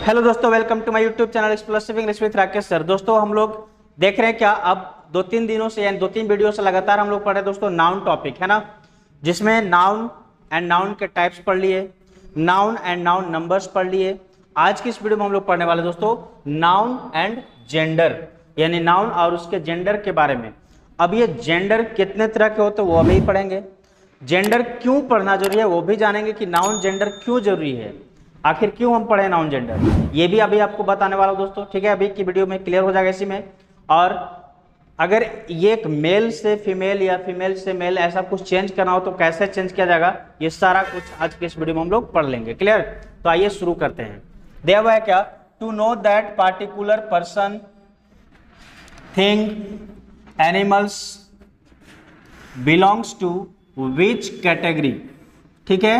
Hello दोस्तों, welcome to my YouTube channel explosive English with Rakesh sir. दोस्तों हम लोग देख रहे हैं क्या, अब 2-3 दिनों से यानी 2-3 वीडियो से लगातार हम लोग पढ़ रहे हैं दोस्तों नाउन टॉपिक, है ना, जिसमें नाउन एंड नाउन के टाइप्स पढ़ लिए, नाउन एंड नाउन नंबर्स पढ़ लिए। आज की इस वीडियो में हम लोग पढ़ने वाले दोस्तों नाउन एंड जेंडर, यानी नाउन और उसके जेंडर के बारे में। अब ये जेंडर कितने तरह के होते हैं वो अभी पढ़ेंगे, जेंडर क्यों पढ़ना जरूरी है वो भी जानेंगे कि नाउन जेंडर क्यों जरूरी है, आखिर क्यों हम पढ़े नाउन जेंडर, ये भी अभी आपको बताने वाला हूं दोस्तों। ठीक है, अभी की वीडियो में क्लियर हो जाएगा इसी में। और अगर ये एक मेल से फीमेल या फीमेल से मेल ऐसा कुछ चेंज करना हो तो कैसे चेंज किया जाएगा, ये सारा कुछ आज के इस वीडियो में हम लोग पढ़ लेंगे। क्लियर? तो आइए शुरू करते हैं। दिया हुआ है क्या, to know that particular person, thing, animals belongs to which category. ठीक है,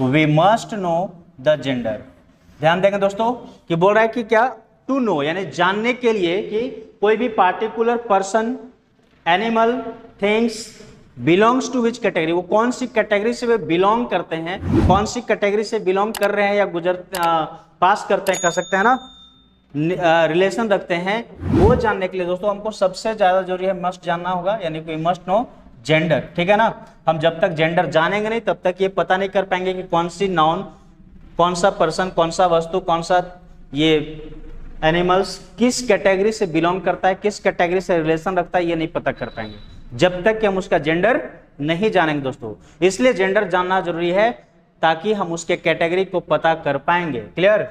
we must know the gender. ध्यान देंगे दोस्तों कि बोल रहा है कि क्या, टू नो यानी जानने के लिए कि कोई भी particular person, animal, things belongs to which category, वो कौन सी कैटेगरी से वे बिलोंग करते हैं, कौन सी कैटेगरी से बिलोंग कर रहे हैं या पास करते हैं, कर सकते हैं ना, रिलेशन रखते हैं, वो जानने के लिए दोस्तों हमको सबसे ज्यादा जरूरी है, मस्ट जानना होगा, यानी कि मस्ट नो जेंडर। ठीक है ना, हम जब तक जेंडर जानेंगे नहीं तब तक ये पता नहीं कर पाएंगे कि कौन सी नाउन, कौन सा पर्सन, कौन सा वस्तु, कौन सा ये एनिमल्स किस कैटेगरी से बिलोंग करता है, किस कैटेगरी से रिलेशन रखता है, ये नहीं पता कर पाएंगे जब तक कि हम उसका जेंडर नहीं जानेंगे दोस्तों। इसलिए जेंडर जानना जरूरी है ताकि हम उसके कैटेगरी को पता कर पाएंगे। Clear?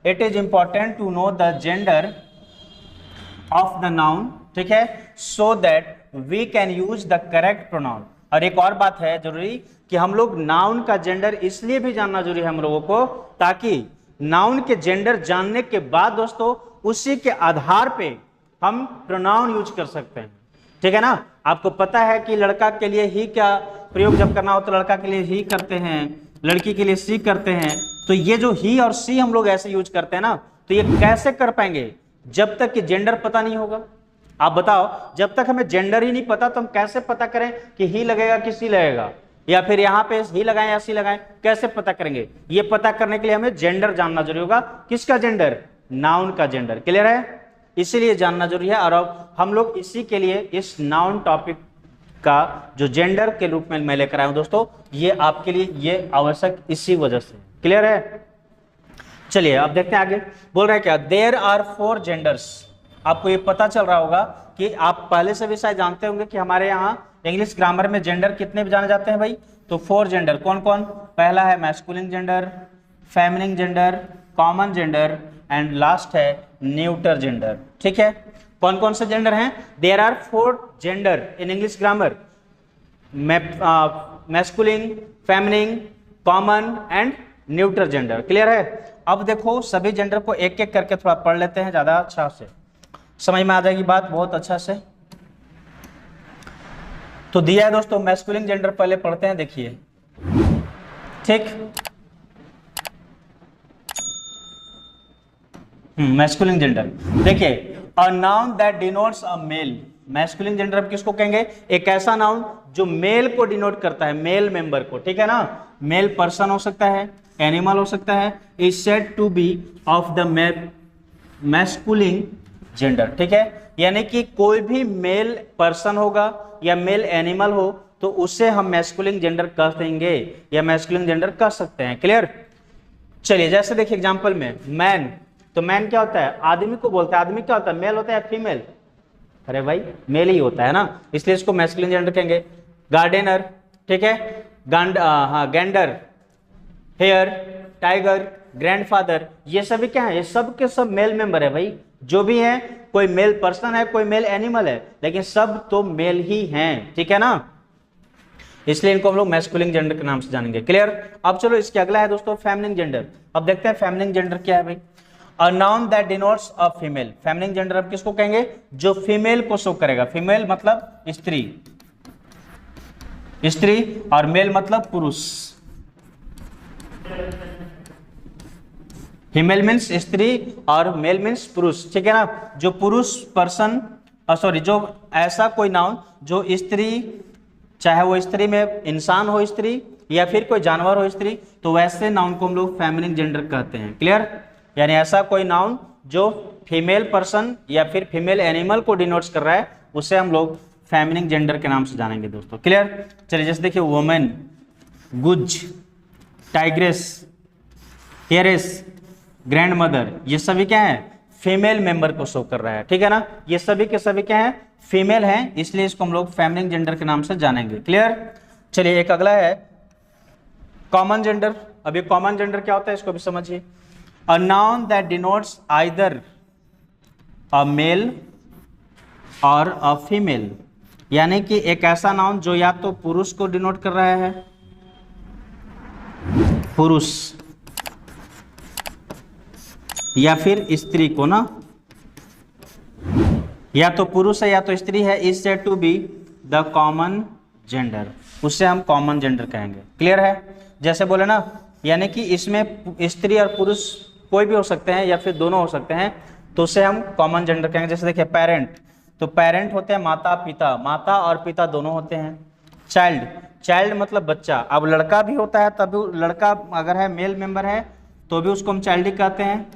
It is important to know the gender of the noun, ठीक है, so that we can use the correct pronoun. और एक और बात है जरूरी कि हम लोग नाउन का जेंडर इसलिए भी जानना जरूरी है हम लोगों को, ताकि नाउन के जेंडर जानने के बाद दोस्तों उसी के आधार पे हम प्रोनाउन यूज कर सकते हैं। ठीक है ना, आपको पता है कि लड़का के लिए ही का प्रयोग जब करना हो तो लड़का के लिए ही करते हैं, लड़की के लिए सी करते हैं। तो ये जो ही और सी हम लोग ऐसे यूज करते हैं ना, तो ये कैसे कर पाएंगे जब तक कि जेंडर पता नहीं होगा। आप बताओ, जब तक हमें जेंडर ही नहीं पता तो हम कैसे पता करें कि ही लगेगा कि सी लगेगा, या फिर यहाँ पे ही लगाएं या सी लगाएं, कैसे पता करेंगे? ये पता करने के लिए हमें जेंडर जानना जरूरी होगा। किसका जेंडर? नाउन का जेंडर। क्लियर है? इसीलिए जानना जरूरी है। और अब हम लोग इसी के लिए इस नाउन टॉपिक का जो जेंडर के रूप में मैं लेकर आया हूं दोस्तों, ये आपके लिए ये आवश्यक इसी वजह से। क्लियर है? चलिए अब देखते हैं आगे। बोल रहे हैं क्या, देयर आर 4 जेंडर्स। आपको ये पता चल रहा होगा कि आप पहले से भी शायद जानते होंगे कि हमारे यहाँ इंग्लिश ग्रामर में जेंडर कितने भी जाने जाते हैं भाई, तो 4 जेंडर। कौन कौन? पहला है masculine gender, feminine gender, common gender and last है न्यूटर जेंडर। ठीक है, कौन कौन से जेंडर हैं? There are 4 gender in English grammar, masculine, feminine, common and neuter gender. Clear है? अब देखो सभी जेंडर को एक एक करके थोड़ा पढ़ लेते हैं, ज्यादा अच्छा से समझ में आ जाएगी बात, बहुत अच्छा से। तो दिया है दोस्तों मैस्कुलिन जेंडर, पहले पढ़ते हैं, देखिए। ठीक, मैस्कुलिन जेंडर देखिए, a noun that denotes a male. Masculine gender अब किसको कहेंगे? एक ऐसा नाउन जो मेल को डिनोट करता है, मेल मेंबर को। ठीक है ना, मेल पर्सन हो सकता है, एनिमल हो सकता है, is said to be of the masculine gender. ठीक है, यानी कि कोई भी मेल पर्सन होगा या मेल एनिमल हो तो उसे हम मैस्कुलिन जेंडर कह देंगे या मैस्कुलिन जेंडर कह सकते हैं। क्लियर? चलिए जैसे देखिए एग्जांपल में मैन, तो मैन क्या होता है? आदमी को बोलता है। आदमी क्या होता है? मेल होता है या फीमेल? अरे भाई मेल ही होता है ना, इसलिए इसको मैस्कुलिन जेंडर कहेंगे। गार्डनर, ठीक है, गैंडर, हेयर, टाइगर, ग्रैंडफादर, ये सभी क्या है? ये सब के सब मेल मेंबर है भाई। जो भी है, कोई मेल पर्सन है, कोई मेल एनिमल है, लेकिन सब तो मेल ही हैं। ठीक है ना, इसलिए इनको हम लोग मैस्कुलिन जेंडर के नाम से जानेंगे। क्लियर? अब चलो इसके अगला है दोस्तों फेमिनिन जेंडर। अब देखते हैं फेमिनिन जेंडर क्या है भाई। अ noun that denotes a female. Feminine gender अब किसको कहेंगे? जो फीमेल को शो करेगा। फीमेल मतलब स्त्री, स्त्री, और मेल मतलब पुरुष। फीमेल मीन्स स्त्री और मेल मीन्स पुरुष। ठीक है ना, जो पुरुष पर्सन, सॉरी, जो ऐसा कोई नाउन जो स्त्री, चाहे वो स्त्री में इंसान हो स्त्री या फिर कोई जानवर हो स्त्री, तो वैसे नाउन को हम लोग फेमिनिन जेंडर कहते हैं। क्लियर? यानी ऐसा कोई नाउन जो फीमेल पर्सन या फिर फीमेल एनिमल को डिनोट्स कर रहा है, उसे हम लोग फेमिनिन जेंडर के नाम से जानेंगे दोस्तों। क्लियर? चलिए जैसे देखिए वुमेन, गुज, टाइग्रेस, हेरेस, ग्रैंड मदर, ये सभी क्या है? फीमेल मेंबर को शो कर रहा है, ठीक है ना। ये सभी के सभी क्या है? फीमेल हैं, इसलिए इसको हम लोग फेमिनिन जेंडर के नाम से जानेंगे। क्लियर? चलिए एक अगला है कॉमन जेंडर। अभी कॉमन जेंडर क्या होता है इसको भी समझिए। A noun that denotes either a male or a female, यानी कि एक ऐसा नाउन जो या तो पुरुष को डिनोट कर रहा है, पुरुष, या फिर स्त्री को ना, या तो पुरुष है या तो स्त्री है, is said to be the common gender, उससे हम कॉमन जेंडर कहेंगे। क्लियर है? जैसे बोले ना, यानी कि इसमें स्त्री और पुरुष कोई भी हो सकते हैं या फिर दोनों हो सकते हैं, तो उसे हम कॉमन जेंडर कहेंगे। जैसे देखिए पेरेंट, तो पेरेंट होते हैं माता पिता, माता और पिता दोनों होते हैं। चाइल्ड, चाइल्ड मतलब बच्चा। अब लड़का भी होता है, तब लड़का अगर है मेल मेंबर है तो भी उसको हम चाइल्ड ही कहते हैं,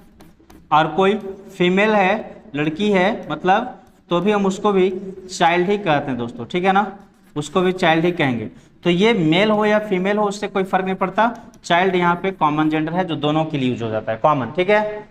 और कोई फीमेल है, लड़की है मतलब, तो भी हम उसको भी चाइल्ड ही कहते हैं दोस्तों, ठीक है ना, उसको भी चाइल्ड ही कहेंगे। तो ये मेल हो या फीमेल हो उससे कोई फर्क नहीं पड़ता, चाइल्ड यहाँ पे कॉमन जेंडर है जो दोनों के लिए यूज हो जाता है, कॉमन, ठीक है।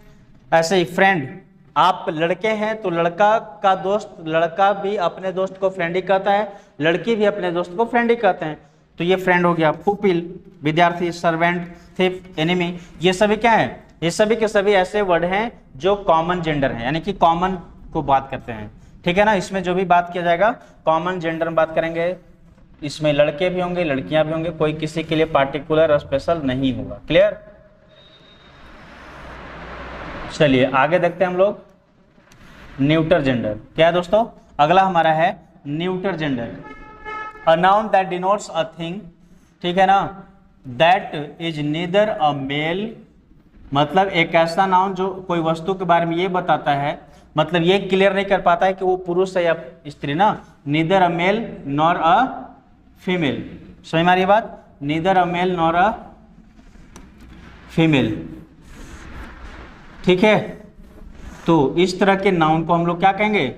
ऐसे ही फ्रेंड, आप लड़के हैं तो लड़का का दोस्त, लड़का भी अपने दोस्त को फ्रेंड ही कहता है, लड़की भी अपने दोस्त को फ्रेंड ही कहते हैं, तो ये फ्रेंड हो गया। पुपिल, विद्यार्थी, सर्वेंट, थिफ, एनिमी, ये सभी क्या है? ये सभी के सभी ऐसे वर्ड हैं जो कॉमन जेंडर हैं, यानी कि कॉमन को बात करते हैं, ठीक है ना। इसमें जो भी बात किया जाएगा कॉमन जेंडर में बात करेंगे, इसमें लड़के भी होंगे लड़कियां भी होंगे, कोई किसी के लिए पार्टिकुलर और स्पेशल नहीं होगा। क्लियर? चलिए आगे देखते हैं हम लोग न्यूटर जेंडर। क्या है दोस्तों? अगला हमारा है neuter gender. A noun that denotes a thing, ठीक है ना, that is neither a male, मतलब एक ऐसा नाउन जो कोई वस्तु के बारे में ये बताता है, मतलब ये क्लियर नहीं कर पाता है कि वो पुरुष है या स्त्री ना, neither a male nor a female. समझ में आ रही है बात? Neither a male nor a female, ठीक है। तो इस तरह के नाउन को हम लोग क्या कहेंगे?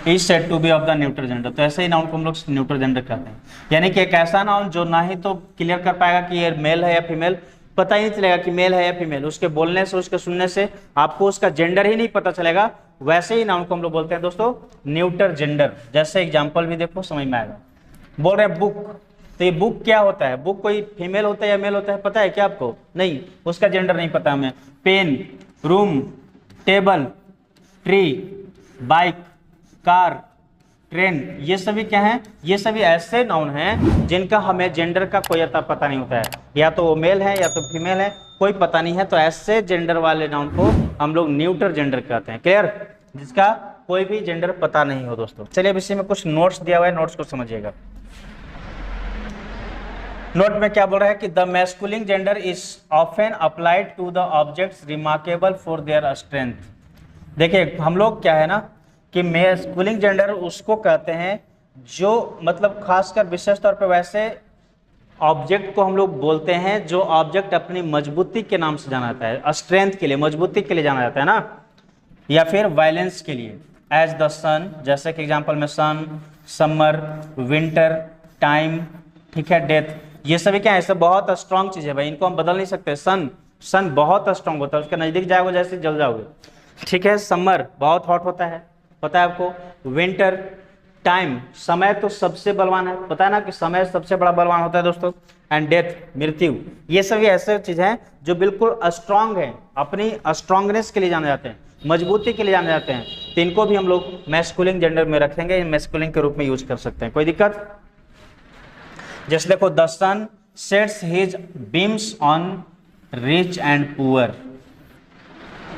Is said to be of the neuter gender. तो ऐसे ही नाउन को हम लोग न्यूटर जेंडर कहते हैं, यानी कि एक ऐसा नाउन जो ना ही तो क्लियर कर पाएगा कि ये मेल है या फीमेल, पता ही नहीं चलेगा कि मेल है या फीमेल, उसके बोलने से उसके सुनने से आपको उसका जेंडर ही नहीं पता चलेगा, वैसे ही नाउन को हम लोग बोलते हैं दोस्तों न्यूटर जेंडर। जैसे एग्जाम्पल भी देखो समझ में आएगा। बोल रहे हैं बुक, तो ये बुक क्या होता है? बुक कोई फीमेल होता है या मेल होता है, पता है क्या आपको? नहीं, उसका जेंडर नहीं पता हमें। Pen, room, table, tree, bike, car, train, ये सभी क्या हैं? ये सभी ऐसे नाउन हैं जिनका हमें जेंडर का कोई अता पता नहीं होता है, या तो वो मेल है या तो फीमेल है, कोई पता नहीं है। तो ऐसे जेंडर वाले नाउन को हम लोग न्यूटर जेंडर कहते हैं। क्लियर? जिसका कोई भी जेंडर पता नहीं हो दोस्तों। चलिए अब इसी में कुछ नोट्स दिया हुआ है, नोट्स को समझिएगा। नोट में क्या बोल रहा है कि the masculine gender is often applied to the objects remarkable for their strength. देखिए हम लोग क्या है ना कि मैस्कुलिन जेंडर उसको कहते हैं जो मतलब खासकर विशेष तौर पे वैसे ऑब्जेक्ट को हम लोग बोलते हैं जो ऑब्जेक्ट अपनी मजबूती के नाम से जाना जाता है, स्ट्रेंथ के लिए, मजबूती के लिए जाना जाता है ना, या फिर वायलेंस के लिए। एज द सन, जैसे कि एग्जांपल में सन, समर, विंटर, टाइम, ठीक है, डेथ, ये सभी क्या है? सब बहुत स्ट्रांग चीज है भाई, इनको हम बदल नहीं सकते। सन बहुत स्ट्रांग होता है, उसके नजदीक जाओगे जैसे जल जाओगे, ठीक है। समर बहुत हॉट होता है, पता है आपको। विंटर, टाइम, समय तो सबसे बलवान है, पता है ना कि समय सबसे बड़ा बलवान होता है दोस्तों। एंड डेथ, मृत्यु, ये सभी ऐसे चीज हैं जो बिल्कुल स्ट्रांग है, अपनी स्ट्रांगनेस के लिए जाने जाते हैं, मजबूती के लिए जाने जाते हैं। तो इनको भी हम लोग मैस्कुलिन जेंडर में रखेंगे, मैस्कुलिन के रूप में यूज कर सकते हैं, कोई दिक्कत? जैसे देखो the sun sets his beams on rich and poor,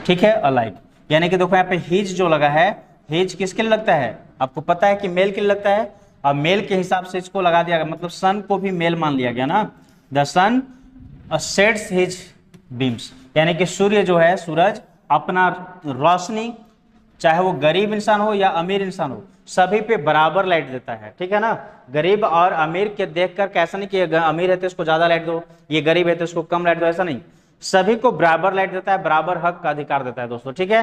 ठीक है, अलाइक, यानी कि देखो यहाँ पे हिज जो लगा है, हिज किसके लिए लगता है? आपको पता है कि मेल के लिए लगता है, और मेल के हिसाब से इसको लगा दिया गया, मतलब सन को भी मेल मान लिया गया ना। The sun sets his beams, यानी कि सूर्य जो है, सूरज अपना रोशनी, चाहे वो गरीब इंसान हो या अमीर इंसान हो, सभी पे बराबर लाइट देता है, ठीक है ना। गरीब और अमीर के देखकर कैसा नहीं कि अमीर है तो इसको ज्यादा लाइट दो, ये गरीब है तो इसको कम लाइट दो, ऐसा नहीं। सभी को बराबर राइट देता है, बराबर हक का अधिकार देता है दोस्तों, ठीक है।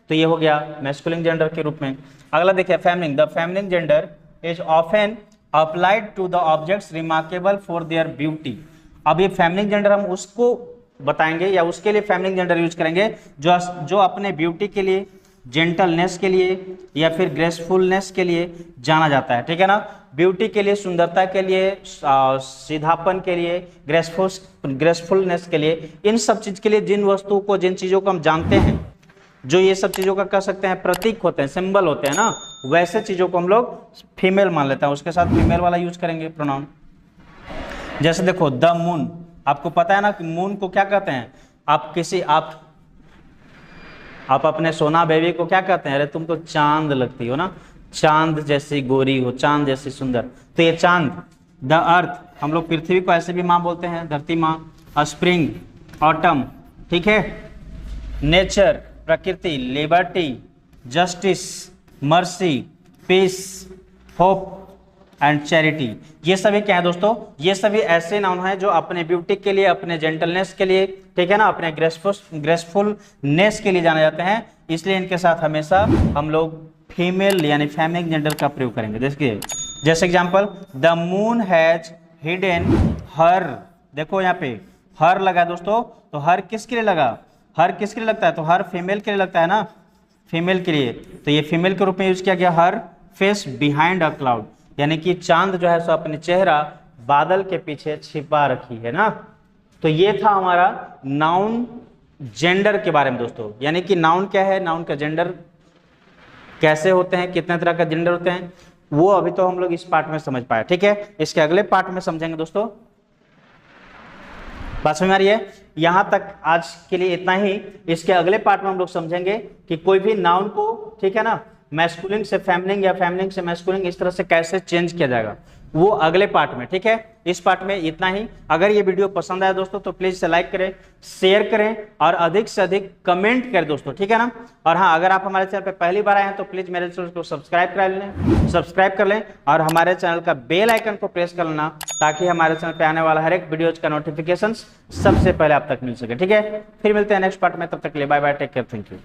तो ये हो गया मैस्कुलिन जेंडर के रूप में। अगला देखिए feminine, the feminine gender is often applied to the objects remarkable for their beauty. अब ये फेमिनिन जेंडर हम उसको बताएंगे या उसके लिए फेमिनिन जेंडर यूज करेंगे जो अपने ब्यूटी के लिए, जेंटलनेस के लिए या फिर ग्रेसफुलनेस के लिए जाना जाता है, ठीक है ना। ब्यूटी के लिए, सुंदरता के लिए, सीधापन के लिए, ग्रेसफुलनेस के लिए, इन सब चीज के लिए जिन वस्तुओं को, जिन चीजों को हम जानते हैं, जो ये सब चीजों का कह सकते हैं प्रतीक होते हैं, सिंबल होते हैं ना, वैसे चीजों को हम लोग फीमेल मान लेते हैं, उसके साथ फीमेल वाला यूज करेंगे प्रोनाउन। जैसे देखो द मून, आपको पता है ना कि मून को क्या कहते हैं। आप अपने सोना बेबी को क्या कहते हैं, अरे तुम तो चांद लगती हो ना, चांद जैसी गोरी हो, चांद जैसी सुंदर। तो ये चांद, द अर्थ, हम लोग पृथ्वी को ऐसे भी माँ बोलते हैं, धरती माँ। स्प्रिंग, ऑटम, ठीक है। नेचर, प्रकृति। Liberty, justice, mercy, peace, hope and charity. ये सभी क्या है दोस्तों, ये सभी ऐसे नाउन हैं जो अपने ब्यूटी के लिए, अपने जेंटलनेस के लिए, ठीक है ना, अपने ग्रेसफुलनेस के लिए जाने जाते हैं। इसलिए इनके साथ हमेशा हम लोग फीमेल यानी फेमिनिन जेंडर का प्रयोग करेंगे। देखिए जैसे example, the moon has hidden her, देखो यहाँ पे हर लगा दोस्तों, तो हर किसके लिए लगा, हर किसके लिए लगता है, तो हर फीमेल के लिए लगता है ना, फीमेल के लिए। तो ये फीमेल के रूप में यूज किया गया। हर फेस बिहाइंड अ क्लाउड, यानी कि चांद जो है सो अपने चेहरा बादल के पीछे छिपा रखी है ना। तो ये था हमारा नाउन जेंडर के बारे में दोस्तों, यानी कि नाउन क्या है, नाउन का जेंडर कैसे होते हैं, कितने तरह का जेंडर होते हैं, वो अभी तो हम लोग इस पार्ट में समझ पाए, ठीक है। इसके अगले पार्ट में समझेंगे दोस्तों। बात समझ में आ रही है। यहां तक आज के लिए इतना ही। इसके अगले पार्ट में हम लोग समझेंगे कि कोई भी नाउन को, ठीक है ना, मैस्कुलिन से फेमिनिन या फेमिनिन से मैस्कुलिन इस तरह से कैसे चेंज किया जाएगा, वो अगले पार्ट में, ठीक है। इस पार्ट में इतना ही। अगर ये वीडियो पसंद आया दोस्तों तो प्लीज से लाइक करें, शेयर करें और अधिक से अधिक कमेंट करें दोस्तों, ठीक है ना। और हाँ, अगर आप हमारे चैनल पे पहली बार आए हैं तो प्लीज मेरे चैनल को सब्सक्राइब कर लें और हमारे चैनल का बेल आइकन को प्रेस कर लेना, ताकि हमारे चैनल पे आने वाला हर एक वीडियोज का नोटिफिकेशन सबसे पहले आप तक मिल सके, ठीक है। फिर मिलते हैं नेक्स्ट पार्ट में, तब तक के लिए bye bye, take care, thank you.